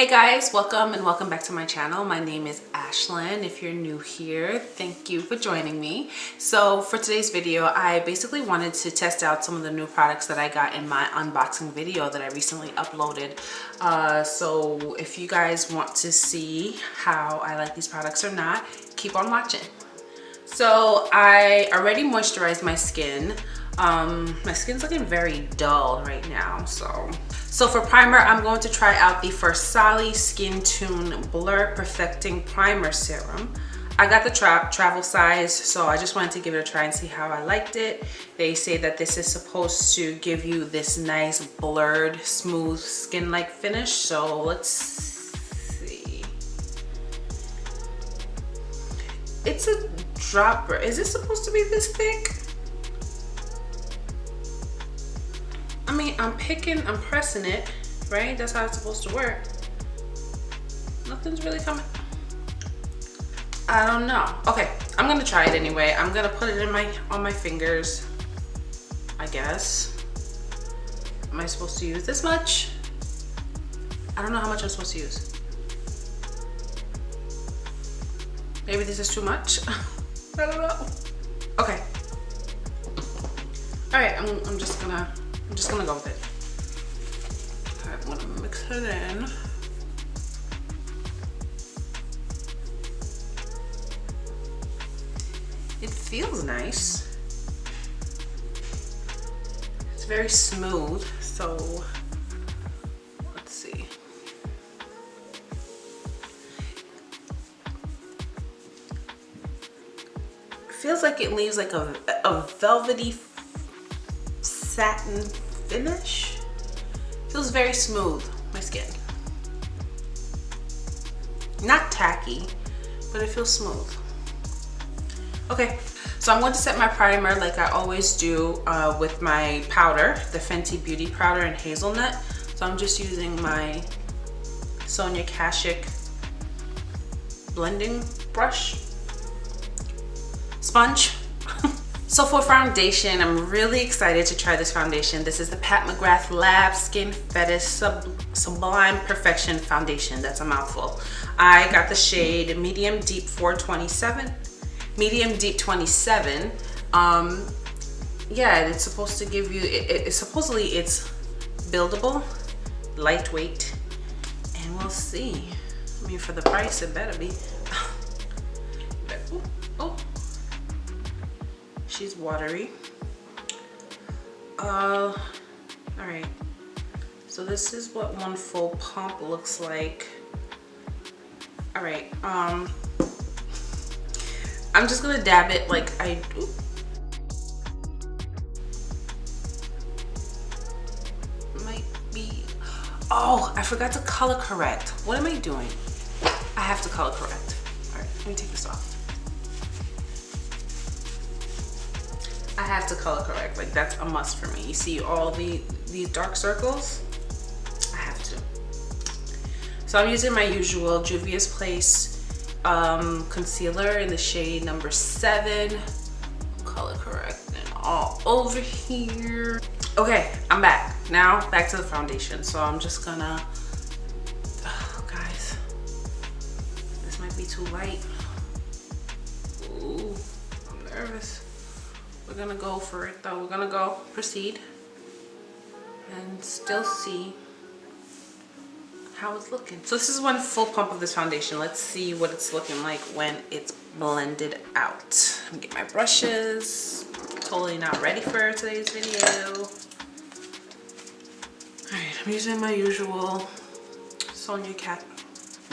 Hey guys, welcome back to my channel. My name is Ashlyn. If you're new here, thank you for joining me. So for today's video, I basically wanted to test out some of the new products that I got in my unboxing video that I recently uploaded. So if you guys want to see how I like these products or not, keep on watching. So I already moisturized my skin. My skin's looking very dull right now, so for primer, I'm going to try out the Farsali Skin Tune Blur Perfecting Primer Serum. I got the travel size, so I just wanted to give it a try and see how I liked it. They say that this is supposed to give you this nice blurred, smooth skin-like finish, so let's see. It's a dropper. Is it supposed to be this thick? I mean, I'm pressing it, right? That's how it's supposed to work. Nothing's really coming. I don't know. Okay, I'm gonna try it anyway. I'm gonna put it on my fingers, I guess. Am I supposed to use this much? I don't know how much I'm supposed to use. Maybe this is too much. I don't know. Okay. All right, I'm just gonna go with it. All right, I'm gonna mix it in. It feels nice. It's very smooth, so let's see. It feels like it leaves like a velvety satin finish. Feels very smooth, my skin. Not tacky, but it feels smooth. Okay, so I'm going to set my primer like I always do with my powder, the Fenty Beauty Powder in Hazelnut. So I'm just using my Sonia Kashuk blending brush, sponge. So for foundation, I'm really excited to try this foundation. This is the Mcgrath Lab Skin Fetish Sublime Perfection Foundation. That's a mouthful. I got the shade Medium Deep 427. Medium Deep 27. Yeah, it's supposed to give you, supposedly it's buildable, lightweight, and we'll see. I mean, for the price, it better be. Oh. She's watery. All right, so this is what one full pump looks like. All right, I'm just gonna dab it like I do. Might be, oh, I forgot to color correct. What am I doing? I have to color correct. All right, let me take this off. I have to color correct, like that's a must for me. You see all these dark circles? I have to. So I'm using my usual Juvia's Place concealer in the shade number 7. Color correcting all over here. Okay, I'm back. Now back to the foundation. So I'm just gonna, oh, guys, this might be too light. Ooh, I'm nervous. We're gonna go for it though. We're gonna proceed and still see how it's looking. So this is one full pump of this foundation. Let's see what it's looking like when it's blended out. Let me get my brushes. Totally not ready for today's video. All right, I'm using my usual Sonia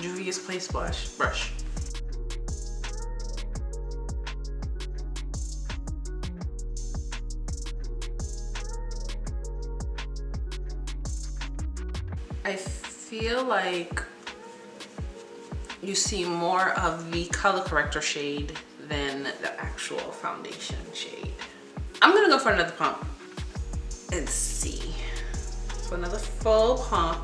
Juvia's Place brush. I feel like you see more of the color corrector shade than the actual foundation shade. I'm gonna go for another pump and see. So another full pump.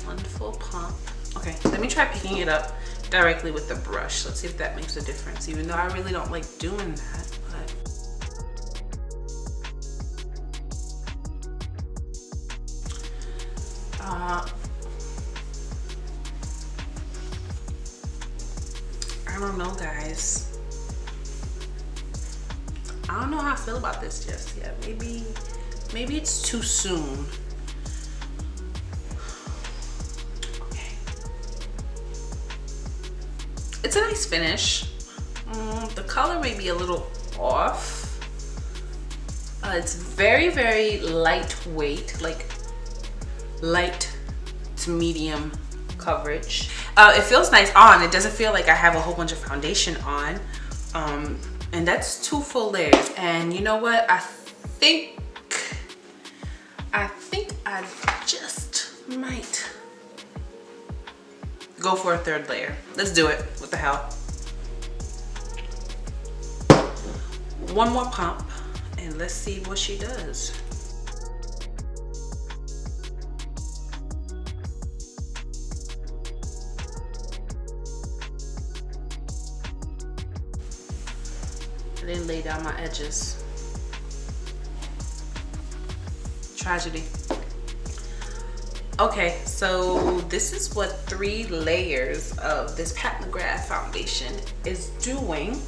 One full pump. Okay, let me try picking it up directly with the brush. Let's see if that makes a difference, even though I really don't like doing that. I don't know, guys. I don't know how I feel about this just yet. Maybe it's too soon. Okay. It's a nice finish. The color may be a little off. It's very, very lightweight, like light to medium coverage. It feels nice on. It doesn't feel like I have a whole bunch of foundation on. And that's 2 full layers. And you know what? I think I just might go for a 3rd layer. Let's do it. What the hell? 1 more pump and let's see what she does. I didn't lay down my edges. Tragedy. Okay, so this is what 3 layers of this Pat McGrath foundation is doing.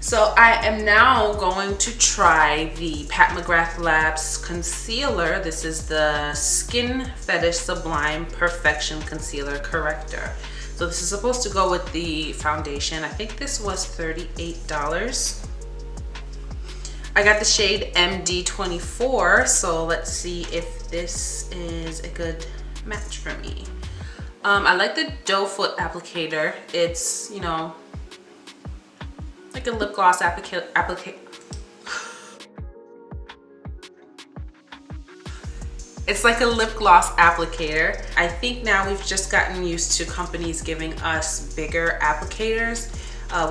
So I am now going to try the Pat McGrath Labs concealer. This is the Skin Fetish Sublime Perfection Concealer Corrector. So this is supposed to go with the foundation. I think this was $38. I got the shade MD24, so let's see if this is a good match for me. I like the doe foot applicator. It's, you know, like a lip gloss applicator. It's like a lip gloss applicator. I think now we've just gotten used to companies giving us bigger applicators,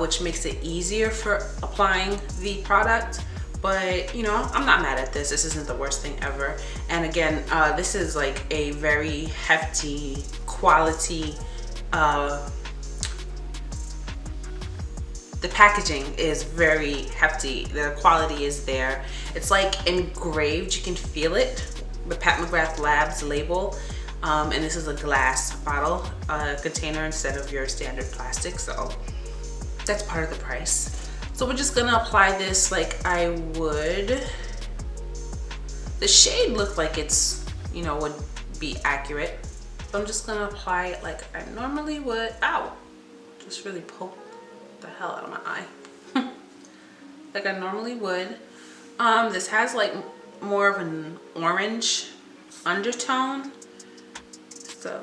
which makes it easier for applying the product. But you know, I'm not mad at this. This isn't the worst thing ever. And again, this is like a very hefty quality. The packaging is very hefty. The quality is there. It's like engraved. You can feel it. The Pat McGrath Labs label. And this is a glass bottle container instead of your standard plastic. So that's part of the price. So we're just gonna apply this like I would. The shade looked like it's, you know, would be accurate. So I'm just gonna apply it like I normally would. Ow! Just really poked the hell out of my eye. Like I normally would. This has like more of an orange undertone. So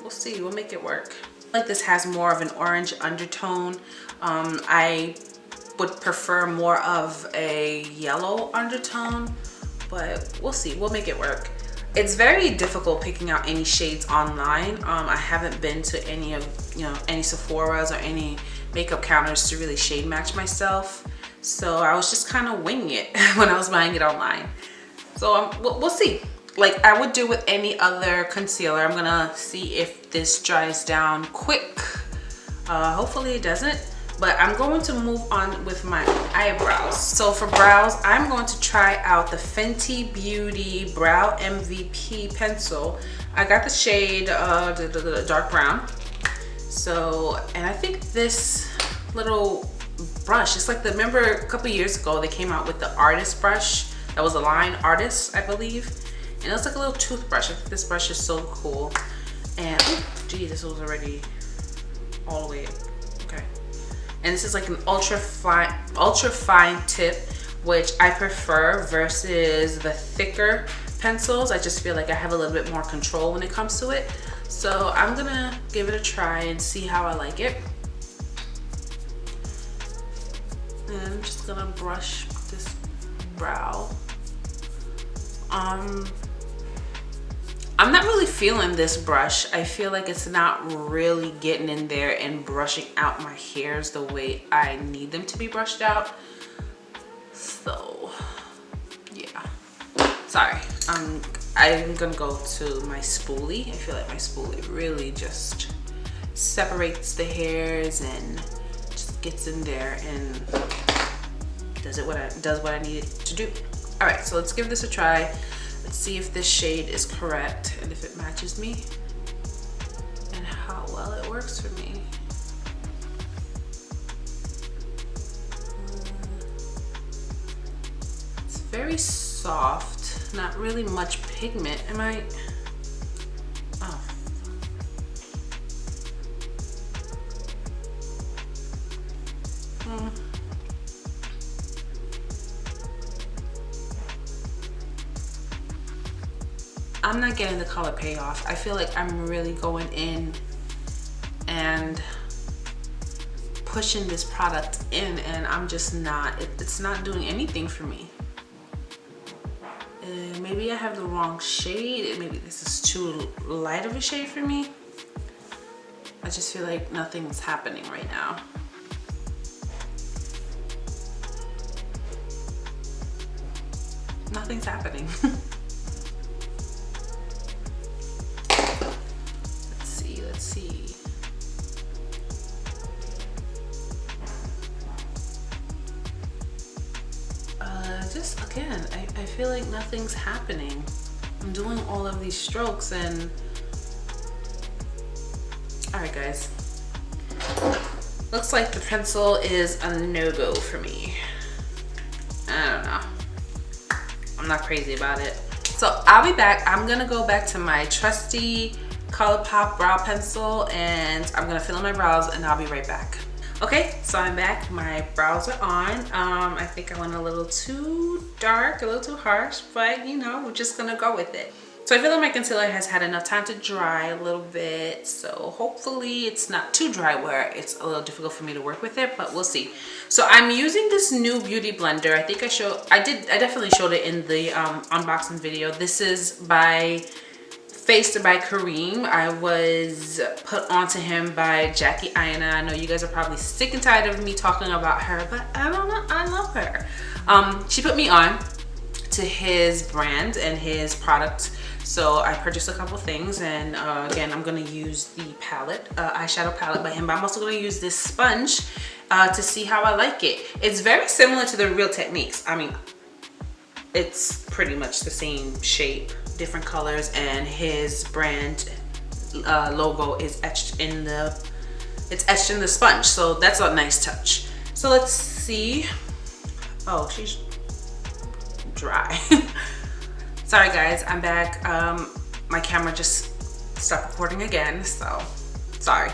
we'll see, we'll make it work. Like this has more of an orange undertone. I would prefer more of a yellow undertone, but we'll see, we'll make it work. It's very difficult picking out any shades online. I haven't been to any of, any Sephora's or any makeup counters to really shade match myself. So I was just kind of winging it when I was buying it online. So we'll see. Like I would do with any other concealer. I'm gonna see if this dries down quick. Hopefully it doesn't. But I'm going to move on with my eyebrows. So for brows, I'm going to try out the Fenty Beauty Brow MVP pencil. I got the shade the dark brown. So, and I think this little brush, it's like remember a couple years ago they came out with the artist brush. That was a line artist, I believe. And it was like a little toothbrush. I think this brush is so cool. And, oh, gee, this was already all the way. Okay. And this is like an ultra fine tip, which I prefer versus the thicker pencils. I just feel like I have a little bit more control when it comes to it. So I'm gonna give it a try and see how I like it. And I'm just gonna brush this brow. I'm not really feeling this brush. I feel like it's not really getting in there and brushing out my hairs the way I need them to be brushed out. So, yeah. Sorry. I'm gonna go to my spoolie. I feel like my spoolie really just separates the hairs and just gets in there and does what I need it to do. All right, so let's give this a try. Let's see if this shade is correct and if it matches me and how well it works for me. very soft, not really much pigment. Am I? Oh. I'm not getting the color payoff. I feel like I'm really going in and pushing this product in, and I'm just not, it's not doing anything for me. Maybe I have the wrong shade. Maybe this is too light of a shade for me. I just feel like nothing's happening right now. Nothing's happening. Let's see. Just again, I feel like nothing's happening. I'm doing all of these strokes and... Alright guys. Looks like the pencil is a no-go for me. I don't know. I'm not crazy about it. So I'll be back. I'm gonna go back to my trusty ColourPop brow pencil and I'm gonna fill in my brows and I'll be right back. Okay, so I'm back. My brows are on. I think I went a little too dark, a little too harsh, but you know, we're just gonna go with it. So I feel like my concealer has had enough time to dry a little bit, so hopefully it's not too dry where it's a little difficult for me to work with it, but we'll see. So I'm using this new beauty blender. I think I definitely showed it in the unboxing video. This is by Faced by Kareem. I was put onto him by Jackie Aina. I know you guys are probably sick and tired of me talking about her, but I don't know, I love her. She put me on to his brand and his product. So I purchased a couple things, and again, I'm gonna use the palette, eyeshadow palette by him, but I'm also gonna use this sponge to see how I like it. It's very similar to the Real Techniques. I mean, it's pretty much the same shape, different colors, and his brand logo is etched in the, it's etched in the sponge. So that's a nice touch. So let's see. Oh, she's dry. Sorry guys, I'm back. My camera just stopped recording again, so sorry.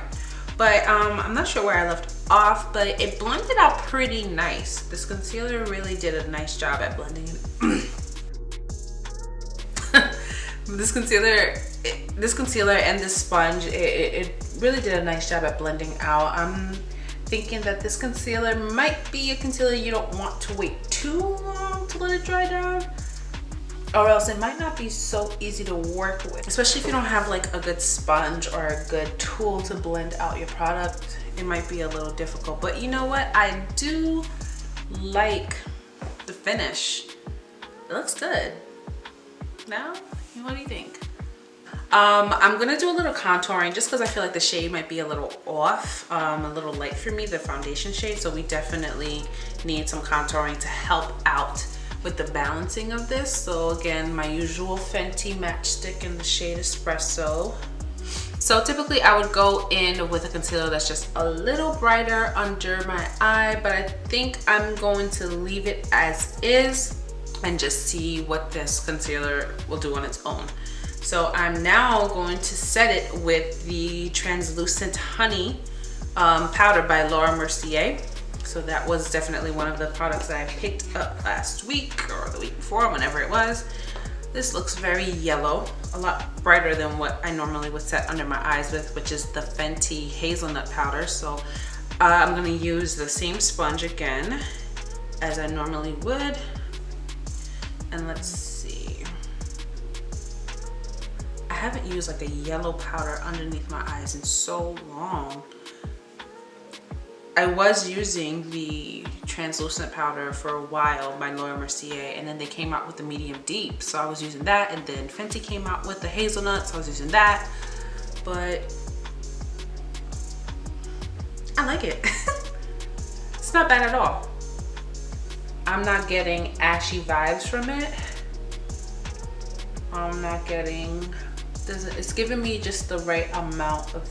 But I'm not sure where I left off, but it blended out pretty nice. This concealer really did a nice job at blending it. This concealer and this sponge, it really did a nice job at blending out. I'm thinking that this concealer might be a concealer you don't want to wait too long to let it dry down, or else it might not be so easy to work with, especially if you don't have like a good sponge or a good tool to blend out your product. It might be a little difficult, but you know what, I do like the finish. It looks good. Now, what do you think? I'm gonna do a little contouring just because I feel like the shade might be a little off, a little light for me, the foundation shade. So we definitely need some contouring to help out with the balancing of this. So again, my usual Fenty matchstick in the shade Espresso. So typically I would go in with a concealer that's just a little brighter under my eye, but I think I'm going to leave it as is and just see what this concealer will do on its own. So I'm now going to set it with the Translucent Honey powder by Mercier. So that was definitely one of the products that I picked up last week or the week before, whenever it was. This looks very yellow, a lot brighter than what I normally would set under my eyes with, which is the Fenty Hazelnut powder. So I'm gonna use the same sponge again as I normally would. And let's see. I haven't used like a yellow powder underneath my eyes in so long. I was using the translucent powder for a while by Mercier, and then they came out with the medium deep, so I was using that, and then Fenty came out with the hazelnut, so I was using that. But I like it. It's not bad at all. I'm not getting ashy vibes from it. I'm not getting, it's giving me just the right amount of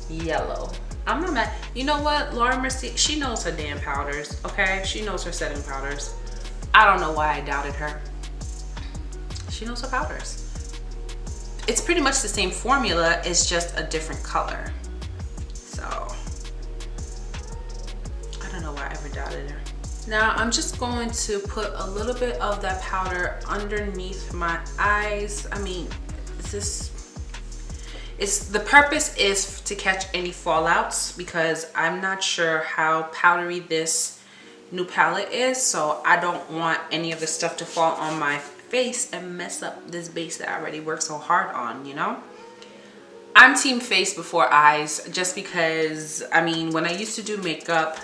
yellow. I'm not mad. You know what, Mercier, she knows her damn powders, okay? She knows her setting powders. I don't know why I doubted her. She knows her powders. It's pretty much the same formula, it's just a different color. So I don't know why I ever doubted her. Now I'm just going to put a little bit of that powder underneath my eyes. I mean, the purpose is to catch any fallouts, because I'm not sure how powdery this new palette is, so I don't want any of the stuff to fall on my face and mess up this base that I already worked so hard on, you know. I'm team face before eyes, just because, I mean, when I used to do makeup,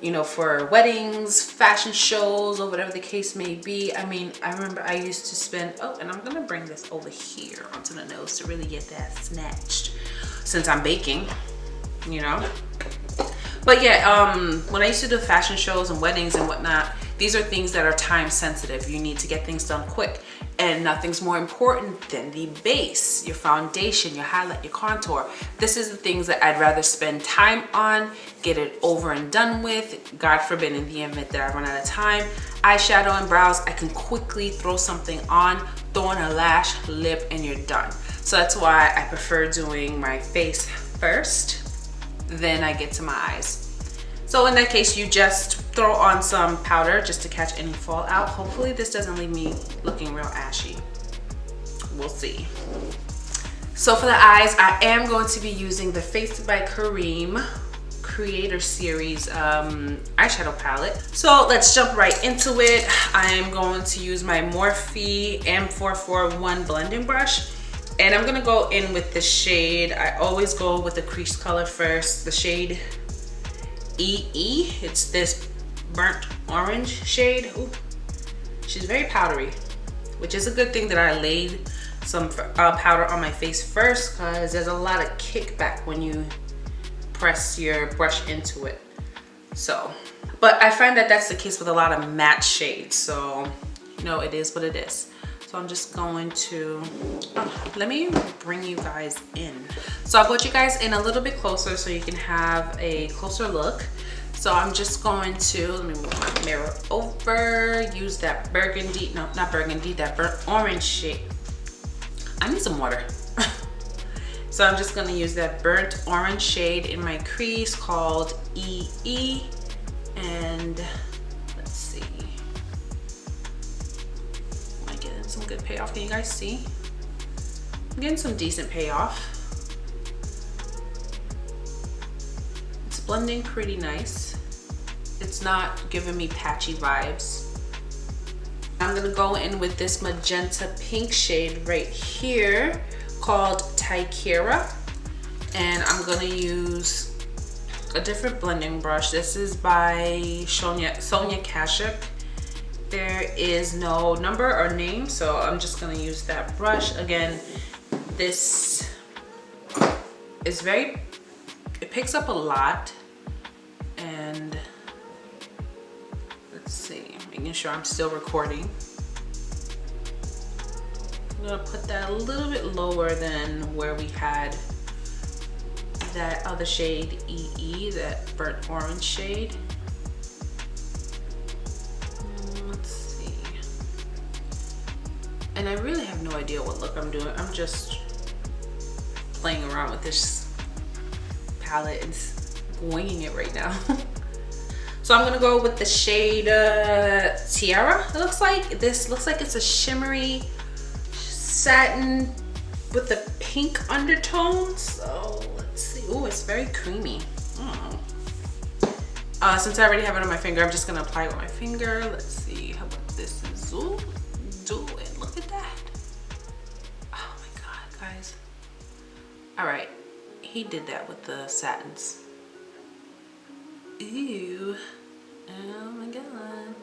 you know, for weddings, fashion shows, or whatever the case may be, I mean, I remember I used to spend, oh, and I'm gonna bring this over here onto the nose to really get that snatched, since I'm baking, you know. But yeah, when I used to do fashion shows and weddings and whatnot, these are things that are time sensitive. You need to get things done quick, and nothing's more important than the base, your foundation, your highlight, your contour. This is the things that I'd rather spend time on, get it over and done with. God forbid, in the event that I run out of time, eyeshadow and brows, I can quickly throw something on, throw in a lash, lip, and you're done. So that's why I prefer doing my face first, then I get to my eyes. So in that case, you just throw on some powder just to catch any fallout. Hopefully this doesn't leave me looking real ashy. We'll see. So for the eyes, I am going to be using the Fenty by Kareem Creator Series eyeshadow palette. So let's jump right into it. I am going to use my Morphe M441 blending brush. And I'm gonna go in with the shade, I always go with the crease color first, the shade EE. It's this burnt orange shade. Ooh, she's very powdery, which is a good thing that I laid some powder on my face first, because there's a lot of kickback when you press your brush into it. So, but I find that that's the case with a lot of matte shades, so you know, it is what it is. So I'm just going to, let me bring you guys in. So I brought you guys in a little bit closer so you can have a closer look. So I'm just going to, let me move my mirror over, use that burgundy, no, not burgundy, that burnt orange shade. I need some water. So I'm just gonna use that burnt orange shade in my crease called EE, and let's see. Some good payoff. Can you guys see? I'm getting some decent payoff. It's blending pretty nice. It's not giving me patchy vibes. I'm gonna go in with this magenta pink shade right here called Taikira, and I'm gonna use a different blending brush. This is by Sonia Kashuk. There is no number or name, so I'm just gonna use that brush. Again, this is very, it picks up a lot, and let's see, making sure I'm still recording. I'm gonna put that a little bit lower than where we had that other shade EE, that burnt orange shade. And I really have no idea what look I'm doing. I'm just playing around with this palette and winging it right now. So I'm gonna go with the shade Tiara. It looks like, this looks like it's a shimmery satin with a pink undertone. So let's see. Oh, it's very creamy. Since I already have it on my finger, I'm just gonna apply it with my finger. Let's see how about this is. Ooh, do it. Look at that. Oh my god, guys. All right, he did that with the satins. Ew. Oh my god.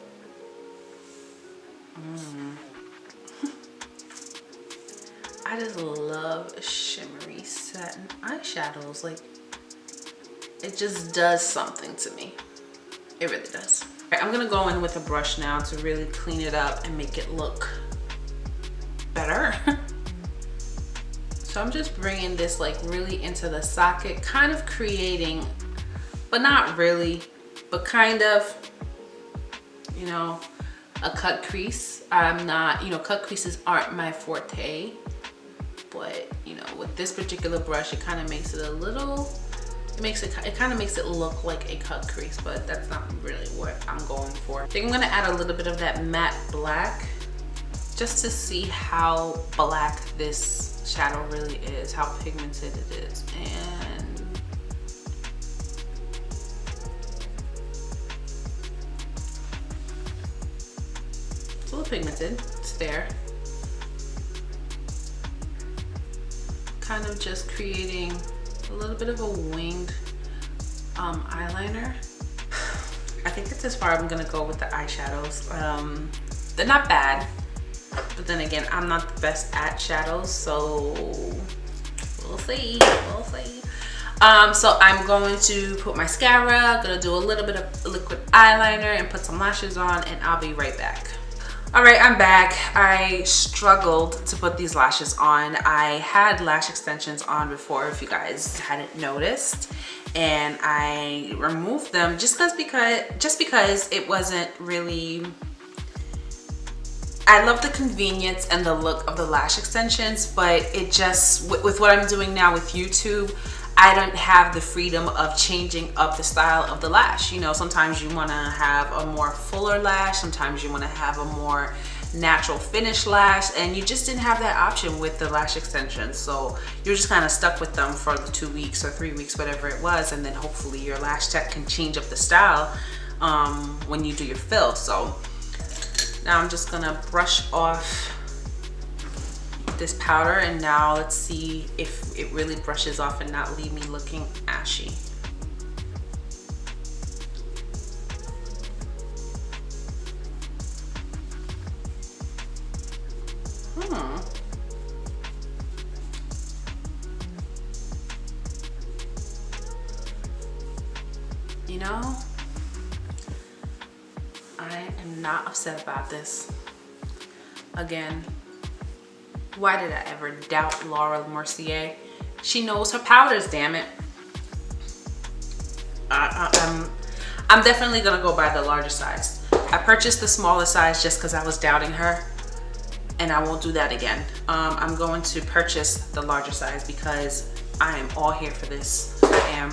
I just love shimmery satin eyeshadows. Like, it just does something to me. It really does. Right, I'm gonna go in with a brush now to really clean it up and make it look better. So I'm just bringing this like really into the socket, kind of creating, but not really, but kind of, you know, a cut crease. I'm not, you know, cut creases aren't my forte, but you know, with this particular brush, it kind of makes it a little, it kind of makes it look like a cut crease, but that's not really what I'm going for. I think I'm gonna add a little bit of that matte black just to see how black this shadow really is, how pigmented it is. And it's a little pigmented, it's there. Kind of just creating a little bit of a winged eyeliner. I think that's as far I'm gonna go with the eyeshadows. They're not bad, but then again, I'm not the best at shadows, so we'll see, we'll see. So I'm going to put mascara, gonna do a little bit of liquid eyeliner and put some lashes on, and I'll be right back. All right, I'm back. I struggled to put these lashes on. I had lash extensions on before, if you guys hadn't noticed, and I removed them just because it wasn't really, I love the convenience and the look of the lash extensions, but it just, with what I'm doing now with YouTube, I don't have the freedom of changing up the style of the lash. You know, sometimes you want to have a more fuller lash, sometimes you want to have a more natural finish lash, and you just didn't have that option with the lash extensions. So you're just kind of stuck with them for the 2 weeks or 3 weeks, whatever it was, and then hopefully your lash tech can change up the style when you do your fill. So now I'm just gonna brush off this powder, and now let's see if it really brushes off and not leave me looking ashy. You know, I am not upset about this. Again, why did I ever doubt Laura Mercier? She knows her powders, damn it. I'm definitely gonna go buy the larger size. I purchased the smaller size just because I was doubting her, and I won't do that again. I'm going to purchase the larger size because I am all here for this. I am.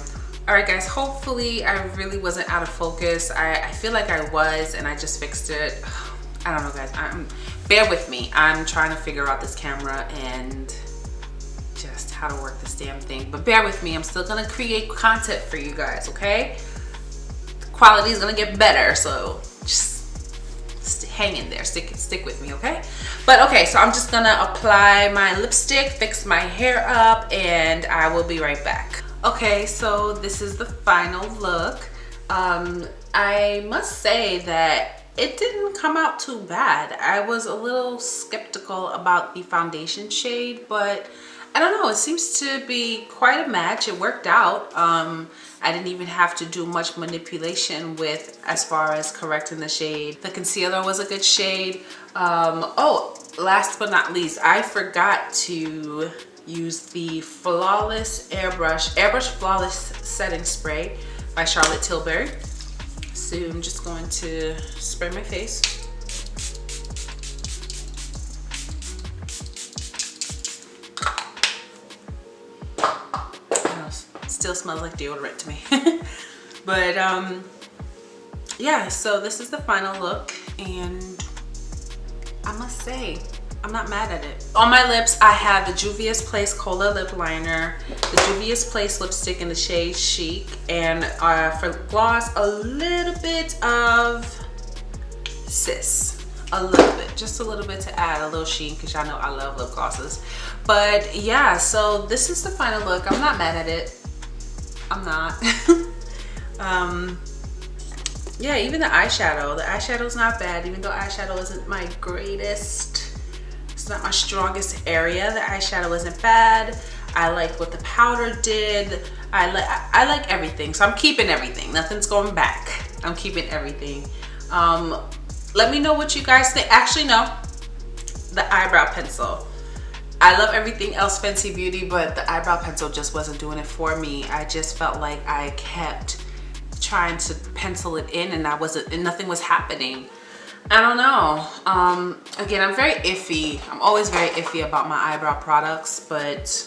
All right, guys, hopefully I really wasn't out of focus. I feel like I was, and I just fixed it. I don't know, guys. Bear with me. I'm trying to figure out this camera and just how to work this damn thing. But bear with me. I'm still gonna create content for you guys, okay? The quality is gonna get better, so just hang in there. Stick with me, okay? But okay, so I'm just gonna apply my lipstick, fix my hair up, and I will be right back. Okay, so this is the final look. I must say that it didn't come out too bad. I was a little skeptical about the foundation shade, but I don't know, it seems to be quite a match. It worked out. I didn't even have to do much manipulation with as far as correcting the shade. The concealer was a good shade. Oh, last but not least, I forgot to use the Flawless Airbrush Flawless Setting Spray by Charlotte Tilbury. So I'm just going to spray my face. It still smells like deodorant to me. But yeah, so this is the final look, and I must say, I'm not mad at it. On my lips, I have the Juvia's Place Cola Lip Liner, the Juvia's Place lipstick in the shade Chic, and for gloss, a little bit of Sis. A little bit, just a little bit to add a little sheen, because y'all know I love lip glosses. But yeah, so this is the final look. I'm not mad at it. I'm not. Yeah, even the eyeshadow's not bad, even though eyeshadow isn't my greatest. It's not my strongest area. The eyeshadow isn't bad. I like what the powder did. I like everything, so I'm keeping everything. Nothing's going back. I'm keeping everything. Let me know what you guys think. Actually, no, the eyebrow pencil. I love everything else Fenty Beauty, but the eyebrow pencil just wasn't doing it for me. I just felt like I kept trying to pencil it in, and nothing was happening. I don't know. Again, I'm very iffy. I'm always very iffy about my eyebrow products, but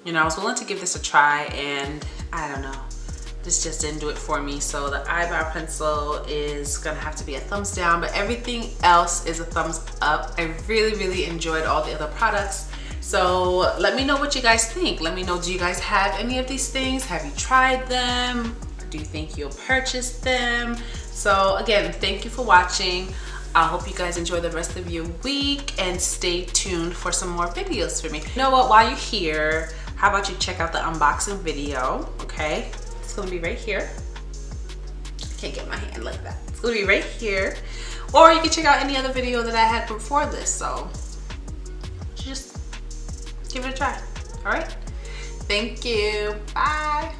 you know, I was willing to give this a try, and I don't know. This just didn't do it for me. So the eyebrow pencil is gonna have to be a thumbs down, but everything else is a thumbs up. I really enjoyed all the other products. So let me know what you guys think. Let me know, do you guys have any of these things? Have you tried them? Do you think you'll purchase them? So again, thank you for watching. I hope you guys enjoy the rest of your week and stay tuned for some more videos for me. You know what, while you're here, how about you check out the unboxing video, okay? It's gonna be right here. I can't get my hand like that. It's gonna be right here. Or you can check out any other video that I had before this, so just give it a try, all right? Thank you, bye.